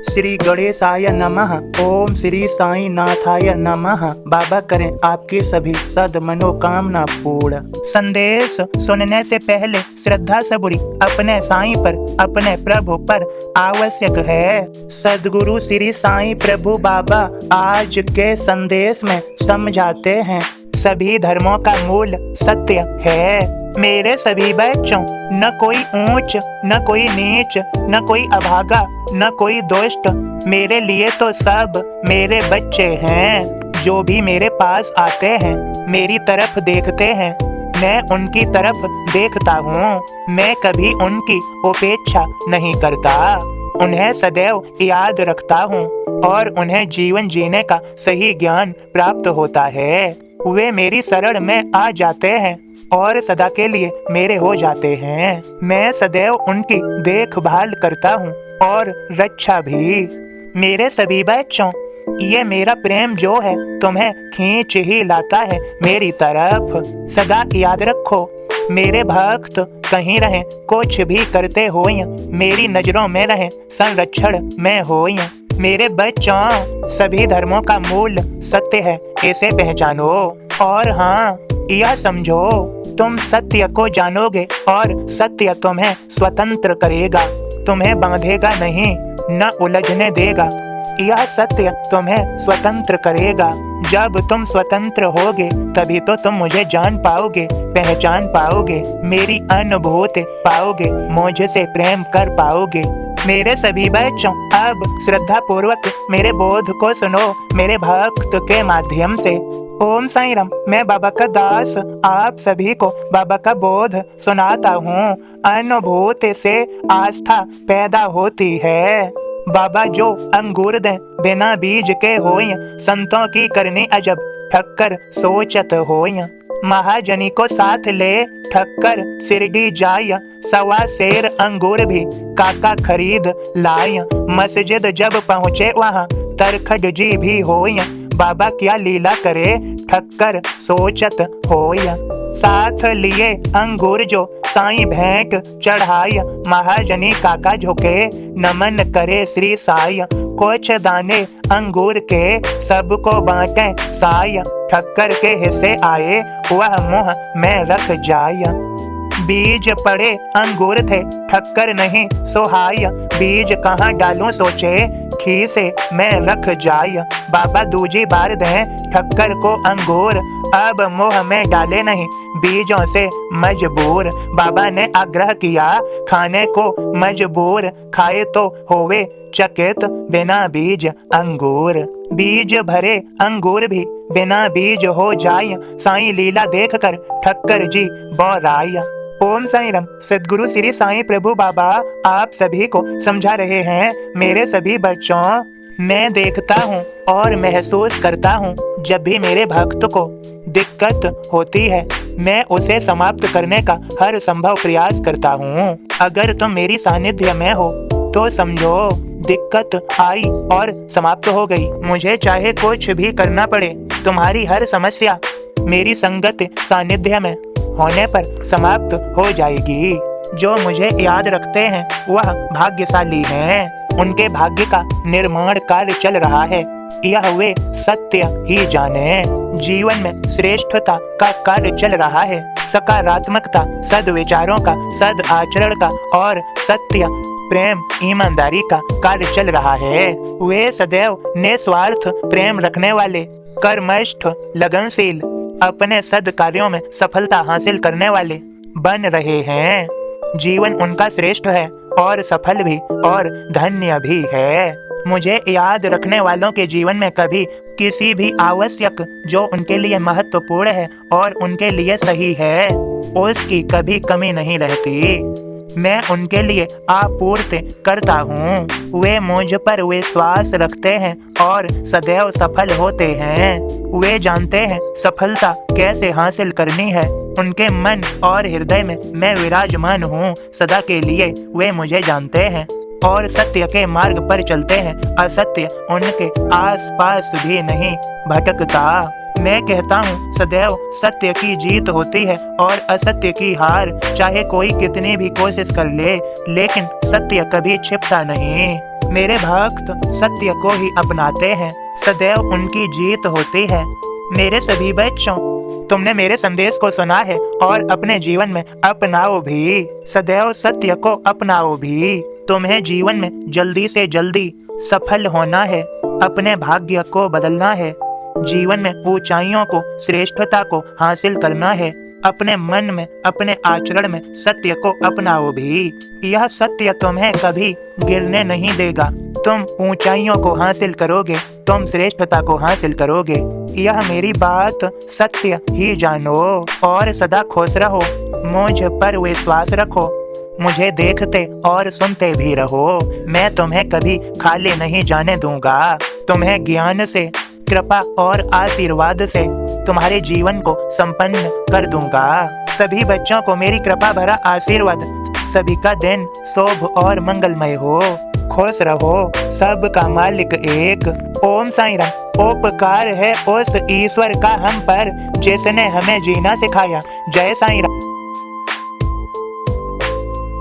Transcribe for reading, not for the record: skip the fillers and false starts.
श्री गणेशाय नमः। ओम श्री साई नाथाय नमः। बाबा करें आपकी सभी सद मनोकामना पूर्ण। संदेश सुनने से पहले श्रद्धा सबूरी अपने साईं पर, अपने प्रभु पर आवश्यक है। सदगुरु श्री साईं प्रभु बाबा आज के संदेश में समझाते हैं, सभी धर्मों का मूल सत्य है। मेरे सभी बच्चों, न कोई ऊंच, न कोई नीच, न कोई अभागा, न कोई दुष्ट। मेरे लिए तो सब मेरे बच्चे हैं। जो भी मेरे पास आते हैं, मेरी तरफ देखते हैं, मैं उनकी तरफ देखता हूँ। मैं कभी उनकी उपेक्षा नहीं करता, उन्हें सदैव याद रखता हूँ और उन्हें जीवन जीने का सही ज्ञान प्राप्त होता है। वे मेरी शरण में आ जाते हैं और सदा के लिए मेरे हो जाते हैं। मैं सदैव उनकी देखभाल करता हूँ और रक्षा भी। मेरे सभी बच्चों, ये मेरा प्रेम जो है तुम्हें खींच ही लाता है मेरी तरफ। सदा याद रखो, मेरे भक्त कहीं रहें, कुछ भी करते हो, मेरी नजरों में रहें, संरक्षण में हो। मेरे बच्चों, सभी धर्मों का मूल सत्य है, इसे पहचानो। और हाँ, यह समझो, तुम सत्य को जानोगे और सत्य तुम्हें स्वतंत्र करेगा, तुम्हें बांधेगा नहीं, न उलझने देगा। यह सत्य तुम्हें स्वतंत्र करेगा। जब तुम स्वतंत्र होगे तभी तो तुम मुझे जान पाओगे, पहचान पाओगे, मेरी अनुभूति पाओगे, मुझसे प्रेम कर पाओगे। मेरे सभी बच्चों, अब श्रद्धा पूर्वक मेरे बोध को सुनो मेरे भक्त के माध्यम से। ओम साईं राम। मैं बाबा का दास आप सभी को बाबा का बोध सुनाता हूँ। अनुभूति से आस्था पैदा होती है। बाबा जो अंगूर दे बिना बीज के होय, संतों की करनी अजब ठक्कर सोचत होय। महाजनी को साथ ले ठक्कर शिरडी जाय, सवा शेर अंगूर भी काका खरीद लाय। मस्जिद जब पहुँचे वहाँ तरखड जी भी होय, बाबा क्या लीला करे ठक्कर सोचत होय। साथ लिए अंगूर जो साईं भेंट चढ़ाय, महाजनी काका झुके नमन करे श्री साई। कुछ दाने अंगूर के सबको बांटे साई, ठक्कर के हिस्से आए वह मुंह में रख जाय। बीज पड़े अंगूर थे ठक्कर नहीं सोहाय, बीज कहाँ डालूं सोचे खीसे में रख जाय। बाबा दूजी बार दे ठक्कर को अंगूर, अब मुंह में डाले नहीं बीजों से मजबूर। बाबा ने आग्रह किया खाने को मजबूर, खाए तो होवे चकित बिना बीज अंगूर। बीज भरे अंगूर भी बिना बीज हो जाय, साईं लीला देखकर ठक्कर जी बौराय। ओम साईं राम। सदगुरु श्री साईं प्रभु बाबा आप सभी को समझा रहे हैं, मेरे सभी बच्चों, मैं देखता हूँ और महसूस करता हूँ, जब भी मेरे भक्त को दिक्कत होती है मैं उसे समाप्त करने का हर संभव प्रयास करता हूँ। अगर तुम मेरी सानिध्य में हो तो समझो दिक्कत आई और समाप्त हो गई। मुझे चाहे कुछ भी करना पड़े, तुम्हारी हर समस्या मेरी संगत सानिध्य में होने पर समाप्त हो जाएगी। जो मुझे याद रखते हैं वह भाग्यशाली हैं, उनके भाग्य का निर्माण कार्य चल रहा है, यह वे सत्य ही जाने। जीवन में श्रेष्ठता का कार्य चल रहा है, सकारात्मकता, सद्विचारों का, सद आचरण का और सत्य प्रेम ईमानदारी का कार्य चल रहा है। वे सदैव निस्वार्थ प्रेम रखने वाले, कर्मठ, लगनशील, अपने सद कार्यों में सफलता हासिल करने वाले बन रहे हैं। जीवन उनका श्रेष्ठ है और सफल भी और धन्य भी है। मुझे याद रखने वालों के जीवन में कभी किसी भी आवश्यक जो उनके लिए महत्वपूर्ण है और उनके लिए सही है, उसकी कभी कमी नहीं रहती। मैं उनके लिए आपूर्ति करता हूँ। वे मुझ पर विश्वास रखते हैं और सदैव सफल होते हैं। वे जानते हैं सफलता कैसे हासिल करनी है। उनके मन और हृदय में मैं विराजमान हूँ सदा के लिए। वे मुझे जानते हैं और सत्य के मार्ग पर चलते हैं। असत्य उनके आसपास भी नहीं भटकता। मैं कहता हूँ सदैव सत्य की जीत होती है और असत्य की हार। चाहे कोई कितनी भी कोशिश कर ले, लेकिन सत्य कभी छिपता नहीं। मेरे भक्त सत्य को ही अपनाते हैं, सदैव उनकी जीत होती है। मेरे सभी बच्चों, तुमने मेरे संदेश को सुना है और अपने जीवन में अपनाओ भी। सदैव सत्य को अपनाओ भी। तुम्हें जीवन में जल्दी से जल्दी सफल होना है, अपने भाग्य को बदलना है, जीवन में ऊंचाइयों को, श्रेष्ठता को हासिल करना है। अपने मन में, अपने आचरण में सत्य को अपनाओ भी। यह सत्य तुम्हें कभी गिरने नहीं देगा। तुम ऊंचाइयों को हासिल करोगे, तुम श्रेष्ठता को हासिल करोगे। यह मेरी बात सत्य ही जानो और सदा खुश रहो। मुझ पर विश्वास रखो, मुझे देखते और सुनते भी रहो। मैं तुम्हें कभी खाली नहीं जाने दूंगा। तुम्हें ज्ञान से, कृपा और आशीर्वाद से तुम्हारे जीवन को संपन्न कर दूंगा। सभी बच्चों को मेरी कृपा भरा आशीर्वाद। सभी का दिन शुभ और मंगलमय हो। खुश रहो, सबका मालिक एक। ओम साईं राम। उपकार है उस ईश्वर का हम पर जिसने हमें जीना सिखाया। जय साईं राम।